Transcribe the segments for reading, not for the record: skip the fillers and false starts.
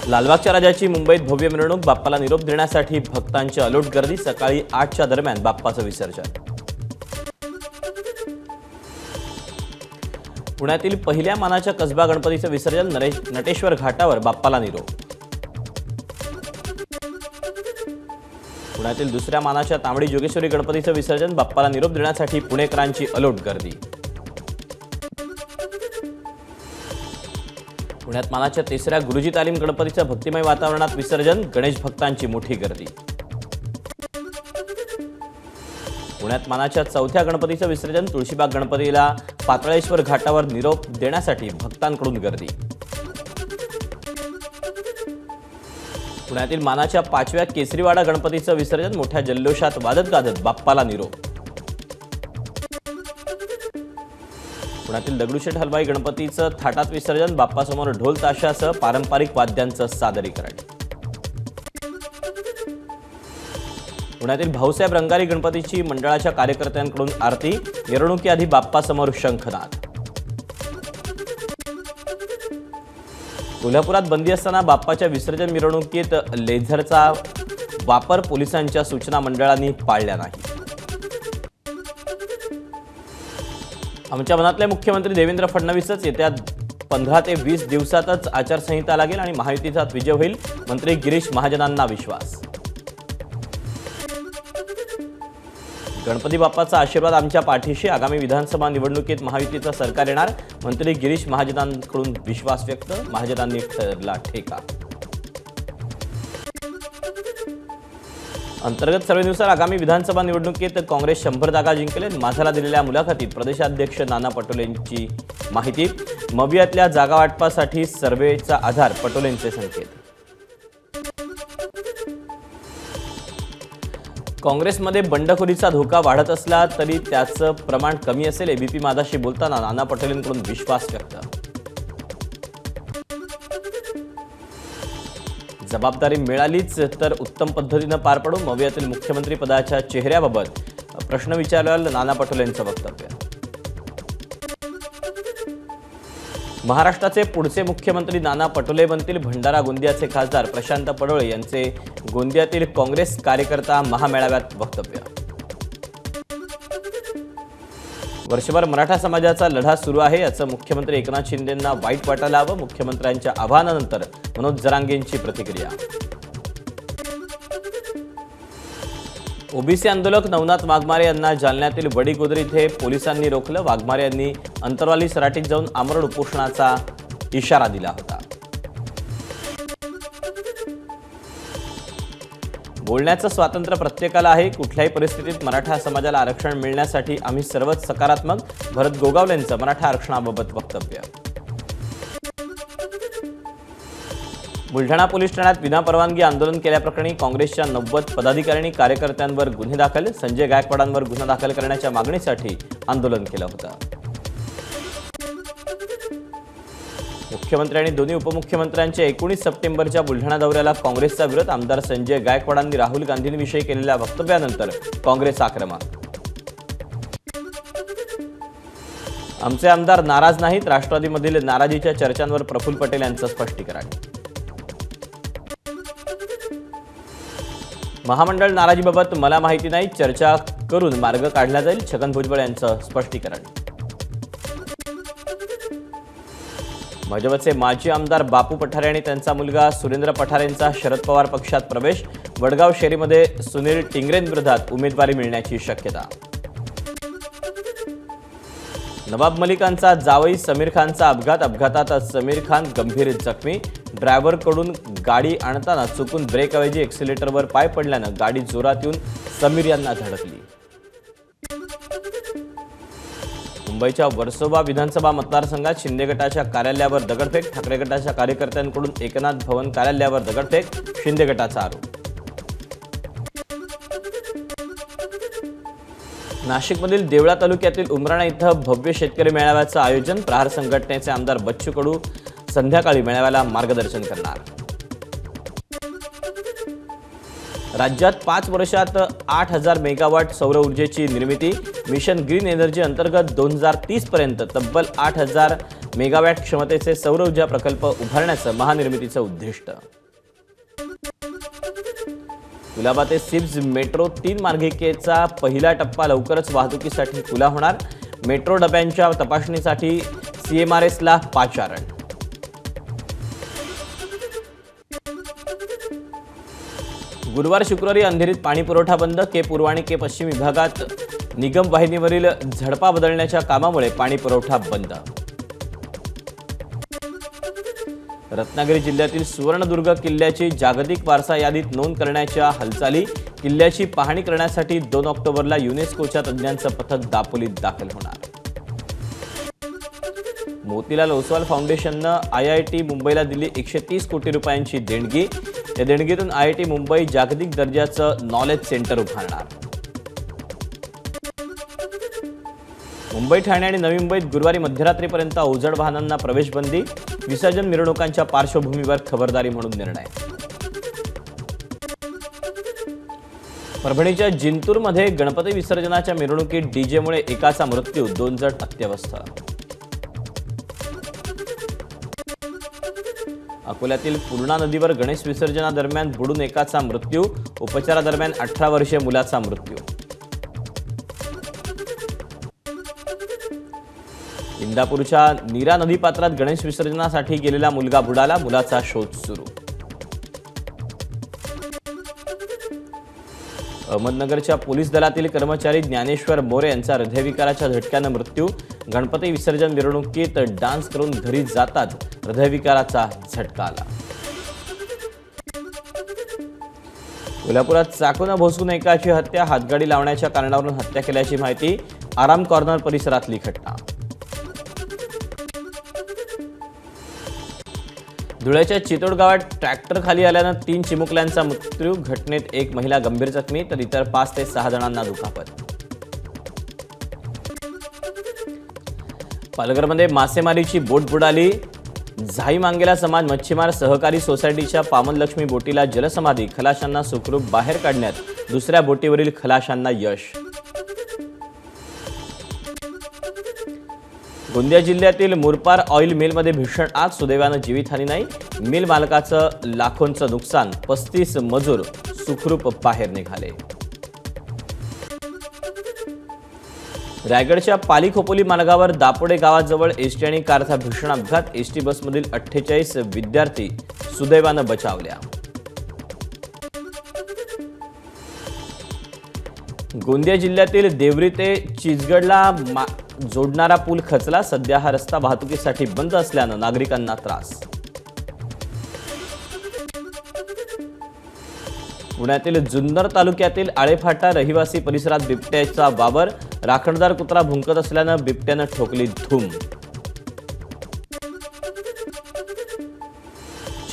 लालबागच्या राजाची मुंबईत भव्य मिरवणूक, बाप्पाला निरोप देण्यासाठी भक्तांची अलोट गर्दी। सकाळी 8च्या दरम्यान बाप्पाचं विसर्जन। पुण्यातील पहिल्या मानाच्या कसबा गणपतीचं विसर्जन, नटेश्वर घाटावर बाप्पाला निरोप। पुण्यातील दुसऱ्या मानाच्या तांबडी जोगेश्वरी गणपतीचं विसर्जन, बाप्पाला निरोप देण्यासाठी पुणेकरांची अलोट गर्दी। पुण्यात मानाच्या तिसऱ्या गुरुजी तालीम गणपतीचं भक्तिमय वातावरणात विसर्जन, गणेश भक्तांची मोठी गर्दी। पुण्यात मानाच्या चौथ्या गणपतीचं विसर्जन, तुळशीबाग गणपतीला पाताळेश्वर घाटावर निरोप देण्यासाठी भक्तांकडून गर्दी। पुण्यातील मानाच्या 5व्या केसरीवाडा गणपतीचं विसर्जन, मोठ्या जल्लोषात वाजत गाजत बाप्पाला निरोप। पुण्यातील दगडूशेठ हलवाई गणपतीचं थाटात विसर्जन, बाप्पासमोर ढोल ताशासह पारंपरिक वाद्यांचं सादरीकरण। पुण्यातील भाऊसाहेब रंगारी गणपतीची मंडळाच्या कार्यकर्त्यांकडून आरती, मिरवणुकीआधी बाप्पासमोर शंखनाद। कोल्हापुरात बंदी असताना बाप्पाच्या विसर्जन मिरवणुकीत लेझरचा वापर पोलिसांच्या सूचना मंडळांनी पाळल्या नाही। आमच्या मनातले मुख्यमंत्री देवेंद्र फडणवीसच येत्या 15 ते 20 दिवसातच आचारसंहिता लागेल आणि महायुतीचाच विजय होईल, मंत्री गिरीश महाजनांना विश्वास। गणपती बाप्पाचा आशीर्वाद आमच्या पाठीशी, आगामी विधानसभा निवडणुकीत महायुतीचं सरकार येणार, मंत्री गिरीश महाजनांकडून विश्वास व्यक्त, महाजनांनी ठरला ठेका। अंतर्गत सर्वेनुसार आगामी विधानसभा निवडणुकीत काँग्रेस 100 जागा जिंकेल। माझाला दिलेल्या मुलाखतीत प्रदेशाध्यक्ष नाना पटोलेंची माहिती, मवियातल्या जागा वाटपासाठी सर्वेचा आधार पटोलेंचे संकेत। काँग्रेसमध्ये बंडखोरीचा धोका वाढत असला तरी त्याचं प्रमाण कमी असेल, एबीपी माझाशी बोलताना नाना पटोलेंकडून विश्वास व्यक्त। जबाबदारी मिळालीच तर उत्तम पद्धतीने पार पडू, मवियातील मुख्यमंत्री पदाच्या चेहऱ्याबाबत प्रश्न विचारल्यावर नाना पटोलेंचं वक्तव्य। महाराष्ट्राचे पुढचे मुख्यमंत्री नाना पटोले बनतील, भंडारा गोंदियाचे खासदार प्रशांत पडोळे यांचे गोंदियातील काँग्रेस कार्यकर्ता महामेळाव्यात वक्तव्य। वर्षभर मराठा समाजाचा लढा सुरू आहे, याचं मुख्यमंत्री एकनाथ शिंदेंना वाईट वाटायला हवं, मुख्यमंत्र्यांच्या आवाहनानंतर मनोज जरांगेंची प्रतिक्रिया। ओबीसी आंदोलक नवनाथ वाघमारे यांना जालन्यातील वडीगोद्री इथे पोलिसांनी रोखलं, वाघमारे यांनी अंतरवाली सराटीत जाऊन आमरण उपोषणाचा इशारा दिला होता। बोलण्याचं स्वातंत्र्य प्रत्येकाला आहे, कुठल्याही परिस्थितीत मराठा समाजाला आरक्षण मिळण्यासाठी आम्ही सर्वच सकारात्मक, भरत गोगावलेंचं मराठा आरक्षणाबाबत वक्तव्य। बुलढाणा पोलीस ठाण्यात विनापरवानगी आंदोलन केल्याप्रकरणी काँग्रेसच्या 90 पदाधिकारी कार्यकर्त्यांवर गुन्हे दाखल, संजय गायकवाडांवर गुन्हा दाखल करण्याच्या मागणीसाठी आंदोलन केलं होतं। मुख्यमंत्री आणि दोन्ही उपमुख्यमंत्र्यांच्या 19 सप्टेंबरच्या बुलढाणा दौऱ्याला काँग्रेसचा विरोध, आमदार संजय गायकवाडांनी राहुल गांधींविषयी केलेल्या वक्तव्यानंतर काँग्रेस आक्रमक। आमचे आमदार नाराज नाहीत, राष्ट्रवादीमधील नाराजीच्या चर्चांवर प्रफुल्ल पटेल यांचं स्पष्टीकरण। महामंडळ नाराजीबाबत मला माहिती नाही, चर्चा करून मार्ग काढला जाईल, छगन भुजबळ यांचं स्पष्टीकरण। भाजपचे माजी आमदार बापू पठारे आणि त्यांचा मुलगा सुरेंद्र पठारेंचा शरद पवार पक्षात प्रवेश, वडगाव शेरीमध्ये सुनील टिंगरेंविरोधात उमेदवारी मिळण्याची शक्यता। नवाब मलिकांचा जावई समीर खानचा अपघात, अपघातात समीर खान गंभीर जखमी, ड्रायव्हरकडून गाडी आणताना चुकून ब्रेकऐवजी एक्सिलेटरवर पाय पडल्यानं गाडी जोरात येऊन समीर यांना धडकली। मुंबईच्या वर्सोवा विधानसभा मतदारसंघात शिंदे गटाच्या कार्यालयावर दगडफेक, ठाकरे गटाच्या कार्यकर्त्यांकडून एकनाथ भवन कार्यालयावर दगडफेक, शिंदे गटाचा आरोप। नाशिकमधील देवळा तालुक्यातील उमराणा इथं भव्य शेतकरी मेळाव्याचं आयोजन, प्रहार संघटनेचे आमदार बच्चू कडू संध्याकाळी मेळाव्याला मार्गदर्शन करणार। राज्यात 5 वर्षात 8000 मेगावॉट सौर ऊर्जेची निर्मिती, मिशन ग्रीन एनर्जी अंतर्गत 2030 पर्यंत तब्बल 8000 मेगावॉट क्षमतेचे सौर ऊर्जा प्रकल्प उभारण्याचं महानिर्मितीचं उद्दिष्ट। कुलाबा ते सिप्स मेट्रो 3 मार्गिकेचा पहिला टप्पा लवकरच वाहतुकीसाठी खुला होणार। मेट्रो डब्यांच्या तपासणीसाठी CMRSला पाचारण। गुरुवार शुक्रवारी अंधेरीत पाणी पुरवठा बंद। के पूर्व आणि के पश्चिम विभागात निगम वाहिनीवरील झडपा बदलण्याच्या कामामुळे पाणी पुरवठा बंद। रत्नागिरी जिल्ह्यातील सुवर्णदुर्ग किल्ल्याची जागतिक वारसा यादीत नोंद करण्याच्या हालचाली। किल्ल्याची पाहणी करण्यासाठी 2 ऑक्टोबरला युनेस्कोच्या तज्ज्ञांचं पथक दापोलीत दाखल होणार। मोतीलाल ओसवाल फाउंडेशननं IIT मुंबईला दिली 130 कोटी रुपयांची देणगी। या देणगीतून IIT मुंबई जागतिक दर्जाचं नॉलेज सेंटर उभारणार। मुंबई, ठाणे आणि नवी मुंबईत गुरुवारी मध्यरात्रीपर्यंत अवजड वाहनांना प्रवेशबंदी। विसर्जन मिरवणुकांच्या पार्श्वभूमीवर खबरदारी म्हणून निर्णय। परभणीच्या जिंतूरमध्ये गणपती विसर्जनाच्या मिरवणुकीत डीजेमुळे एकाचा मृत्यू, 2 जण अत्यवस्थ। अकोल्यातील पूर्णा नदीवर गणेश विसर्जनादरम्यान बुडून एकाचा मृत्यू, उपचारादरम्यान 18 वर्षीय मुलाचा मृत्यू। इंदापूरच्या नीरा नदीपात्रात गणेश विसर्जनासाठी गेलेला मुलगा बुडाला, मुलाचा शोध सुरू। अहमदनगरच्या पोलीस दलातील कर्मचारी ज्ञानेश्वर मोरे यांचा हृदयविकाराच्या झटक्यानं मृत्यू। गणपती विसर्जन मिरवणुकीत डान्स करून घरी जाताच हृदयविकाराचा झटका आला। कोल्हापुरात चाकूनं भोसकून एकाची हत्या, हातगाडी लावण्याच्या कारणावरून हत्या केल्याची माहिती। आराम कॉर्नर परिसरातली घटना। धुळ्याच्या चितोड गावात ट्रॅक्टर खाली आल्यानं 3 चिमुकल्यांचा मृत्यू। घटनेत 1 महिला गंभीर जखमी तर इतर 5 ते 6 जणांना दुखापत। पालघरमध्ये मासेमारीची बोट बुडाली। झाई मांगेला समाज मच्छीमार सहकारी सोसायटीच्या पावनलक्ष्मी बोटीला जलसमाधी। खलाशांना सुखरूप बाहेर काढण्यात दुसऱ्या बोटीवरील खलाशांना यश। गोंदिया जिल्ह्यातील मुरपार ऑइल मिलमध्ये भीषण आग, सुदैवानं जीवितहानी नाही। मिल मालकाचं लाखोंचं नुकसान, 35 मजूर सुखरूप बाहेर निघाले। रायगडच्या पाली खोपोली मार्गावर दापोडे गावाजवळ एसटी आणि कारचा भीषण अपघात। एसटी बसमधील 48 विद्यार्थी सुदैवानं बचावल्या। गोंदिया जिल्ह्यातील देवरी ते चिचगडला जोडणारा पूल खचला। सध्या हा रस्ता वाहतुकीसाठी बंद असल्यानं नागरिकांना त्रास। पुण्यातील जुन्नर तालुक्यातील आळेफाटा रहिवासी परिसरात बिबट्याचा वावर। राखणदार कुत्रा भुंकत असल्यानं बिबट्यानं ठोकली धूम।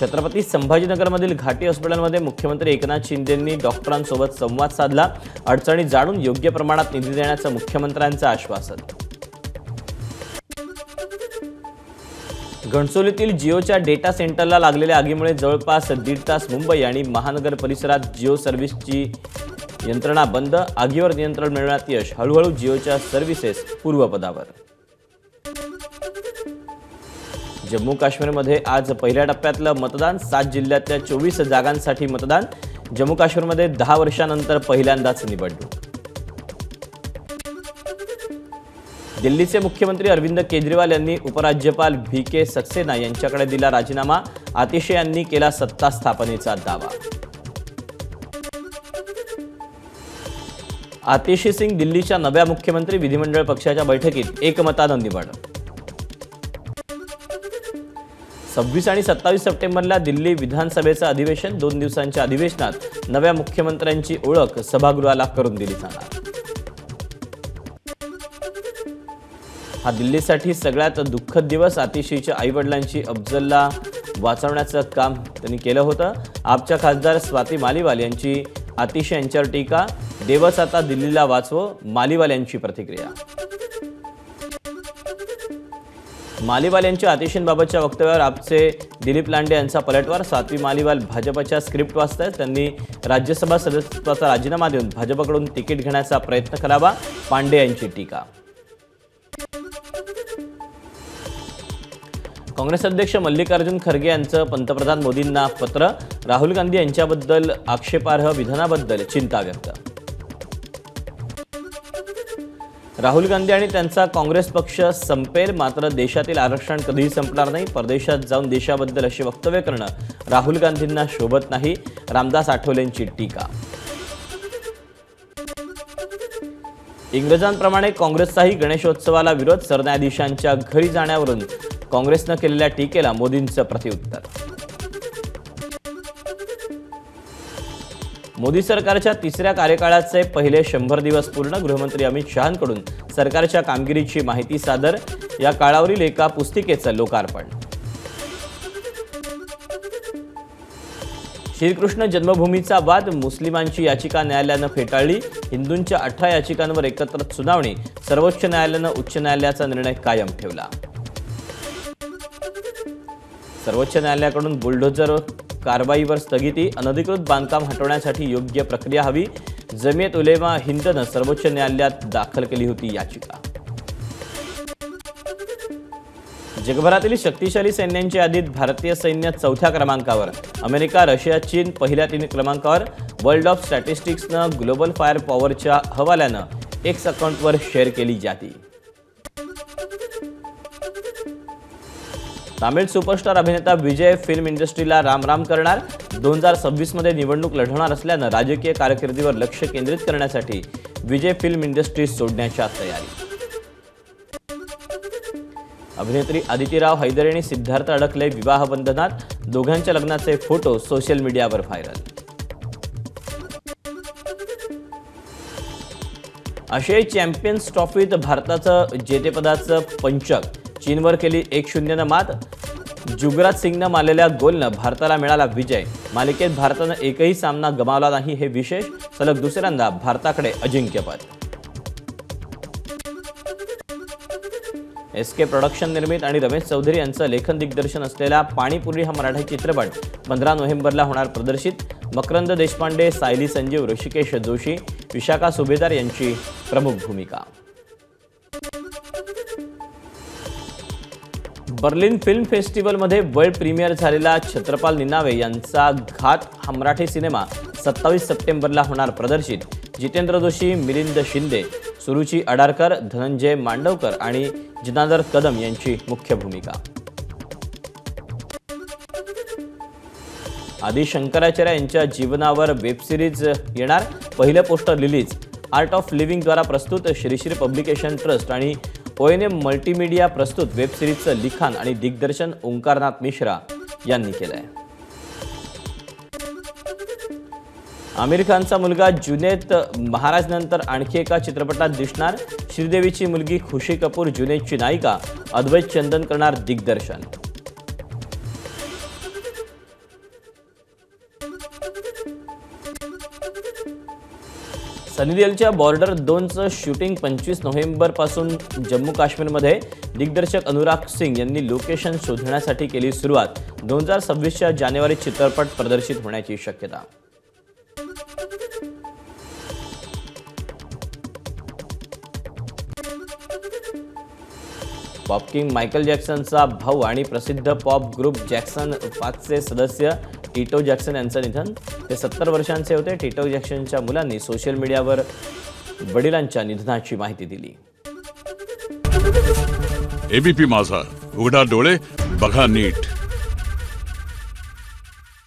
छत्रपती संभाजीनगरमधील घाटी हॉस्पिटलमध्ये मुख्यमंत्री एकनाथ शिंदेंनी डॉक्टरांसोबत संवाद साधला। अडचणी जाणून योग्य प्रमाणात निधी देण्याचं मुख्यमंत्र्यांचं आश्वासन। घणसोलीतील जिओच्या डेटा सेंटरला लागलेल्या आगीमुळे जवळपास 1.5 तास मुंबई आणि महानगर परिसरात जिओ सर्व्हिसची यंत्रणा बंद। आगीवर नियंत्रण मिळवण्यात यश, हळूहळू जिओच्या सर्व्हिसेस पूर्वपदावर। जम्मू काश्मीरमध्ये आज पहिल्या टप्प्यातलं मतदान। 7 जिल्ह्यातल्या 24 जागांसाठी मतदान। जम्मू काश्मीरमध्ये 10 वर्षांनंतर पहिल्यांदाच निवडणूक। दिल्लीचे मुख्यमंत्री अरविंद केजरीवाल यांनी उपराज्यपाल VK सक्सेना यांच्याकडे दिला राजीनामा। आतिशी यांनी केला सत्ता स्थापनेचा दावा। आतिशी सिंग दिल्लीच्या नव्या मुख्यमंत्री। विधिमंडळ पक्षाच्या बैठकीत एकमतानं निवड। 26 आणि 27 सप्टेंबरला दिल्ली विधानसभेचं अधिवेशन। 2 दिवसांच्या अधिवेशनात नव्या मुख्यमंत्र्यांची ओळख सभागृहाला करून दिली जाणार। हा दिल्लीसाठी सगळ्यात दुःखद दिवस। आतिशीच्या आईवडिलांची अफजलला वाचवण्याचं काम त्यांनी केलं होतं। आपच्या खासदार स्वाती मालीवाल यांची आतिशी यांच्यावर टीका। देवच आता दिल्लीला वाचवो, मालीवाल यांची प्रतिक्रिया। मालीवाल यांच्या आतिशींबाबतच्या वक्तव्यावर आपचे दिलीप लांडे यांचा पलटवार। स्वाती मालीवाल भाजपच्या स्क्रिप्ट वाचतायत। त्यांनी राज्यसभा सदस्यत्वाचा राजीनामा देऊन भाजपकडून तिकीट घेण्याचा प्रयत्न करावा, पांडे यांची टीका। काँग्रेस अध्यक्ष मल्लिकार्जुन खरगे यांचं पंतप्रधान मोदींना पत्र. राहुल गांधी यांच्याबद्दल आक्षेपार्ह विधानाबद्दल चिंता व्यक्त. राहुल गांधी आणि त्यांचा काँग्रेस पक्ष संपेल, मात्र देशातील आरक्षण कधीही संपणार नाही. परदेशात जाऊन देशाबद्दल अशी वक्तव्य करणं राहुल गांधींना शोभत नाही. रामदास आठवलेंची टीका. इंग्रजांप्रमाणे काँग्रेसचाही गणेशोत्सवाला विरोध. सरन्यायाधीशांच्या घरी जाण्यावरून काँग्रेसनं केलेल्या टीकेला मोदींचं प्रत्युत्तर. मोदी सरकारच्या तिसऱ्या कार्यकाळाचे पहिले 100 दिवस पूर्ण. गृहमंत्री अमित शहांकडून सरकारच्या कामगिरीची माहिती सादर. या काळावरील एका पुस्तिकेचं लोकार्पण. श्रीकृष्ण जन्मभूमीचा वाद. मुस्लिमांची याचिका न्यायालयानं फेटाळली. हिंदूंच्या 18 याचिकांवर एकत्र सुनावणी. सर्वोच्च न्यायालयानं उच्च न्यायालयाचा निर्णय कायम ठेवला. सर्वोच्च न्यायालयाकडून बुलडोझर कारवाईवर स्थगिती. अनधिकृत बांधकाम हटवण्यासाठी योग्य प्रक्रिया हवी. जमियत उलेमा हिंदनं सर्वोच्च न्यायालयात दाखल केली होती याचिका. जगभरातील शक्तिशाली सैन्यांच्या यादीत भारतीय सैन्य 4थ्या क्रमांकावर. अमेरिका, रशिया, चीन पहिल्या 3 क्रमांकावर. वर्ल्ड ऑफ स्टॅटिस्टिक्सनं ग्लोबल फायर पॉवरच्या हवाल्यानं एक्स अकाउंटवर शेअर केली यादी. तामिळ सुपरस्टार अभिनेता विजय फिल्म इंडस्ट्रीला रामराम करणार. 2026 मध्ये निवडणूक लढवणार असल्यानं राजकीय कारकिर्दीवर लक्ष केंद्रित करण्यासाठी विजय फिल्म इंडस्ट्री सोडण्याच्या तयारी. अभिनेत्री अदिती राव हैदरी आणि सिद्धार्थ अडकले विवाह बंधनात. दोघांच्या लग्नाचे फोटो सोशल मीडियावर व्हायरल. आशियाई चॅम्पियन्स ट्रॉफीत भारताचं जेतेपदाचं पंचक. चीनवर केली 1-0 मात. जुगराज सिंगनं मारलेल्या गोलनं भारताला मिळाला विजय. मालिकेत भारतानं एकही सामना गमावला नाही, हे विशेष. सलग दुसऱ्यांदा भारताकडे अजिंक्यपद. SK प्रोडक्शन निर्मित आणि रमेश चौधरी यांचं लेखन दिग्दर्शन असलेला पाणीपुरी हा मराठी चित्रपट 15 नोव्हेंबरला होणार प्रदर्शित. मकरंद देशपांडे, सायली संजीव, ऋषिकेश जोशी, विशाखा सुभेदार यांची प्रमुख भूमिका. बर्लिन फिल्म फेस्टिवलमध्ये वर्ल्ड प्रीमियर झालेला छत्रपाल निनावे यांचा घात हा मराठी सिनेमा 27 सप्टेंबरला होणार प्रदर्शित. जितेंद्र जोशी, मिलिंद शिंदे, सुरुची अडारकर, धनंजय मांडवकर आणि जनार्दन कदम यांची मुख्य भूमिका. आदी शंकराचार्य यांच्या जीवनावर वेबसिरीज येणार. पहिलं poster release. Art of living द्वारा प्रस्तुत. श्रीश्री पब्लिकेशन ट्रस्ट आणि ONM मल्टीमीडिया प्रस्तुत वेबसिरीजचं लिखाण आणि दिग्दर्शन ओंकारनाथ मिश्रा यांनी केलंय. आमिर खानचा मुलगा जुनैद महाराजनंतर आणखी एका चित्रपटात दिसणार. श्रीदेवीची मुलगी खुशी कपूर जुनैदची नायिका. अद्वैत चंदन करणार दिग्दर्शन. सनी देओलच्या बॉर्डर 2चं शूटिंग 25 नोव्हेंबरपासून जम्मू काश्मीरमध्ये. दिग्दर्शक अनुराग सिंग यांनी लोकेशन शोधण्यासाठी केली सुरुवात. 2026च्या जानेवारीत चित्रपट प्रदर्शित होण्याची शक्यता. पॉप किंग मायकल जॅक्सनचा भाऊ आणि प्रसिद्ध पॉप ग्रुप जॅक्सन 5चे सदस्य टिटो जॅक्सन यांचं निधन. ते 70 वर्षांचे होते. टिटो जॅक्सनच्या मुलांनी सोशल मीडियावर वडिलांच्या निधनाची माहिती दिली. एबीपी माझा, उघडा डोळे बघा नीट.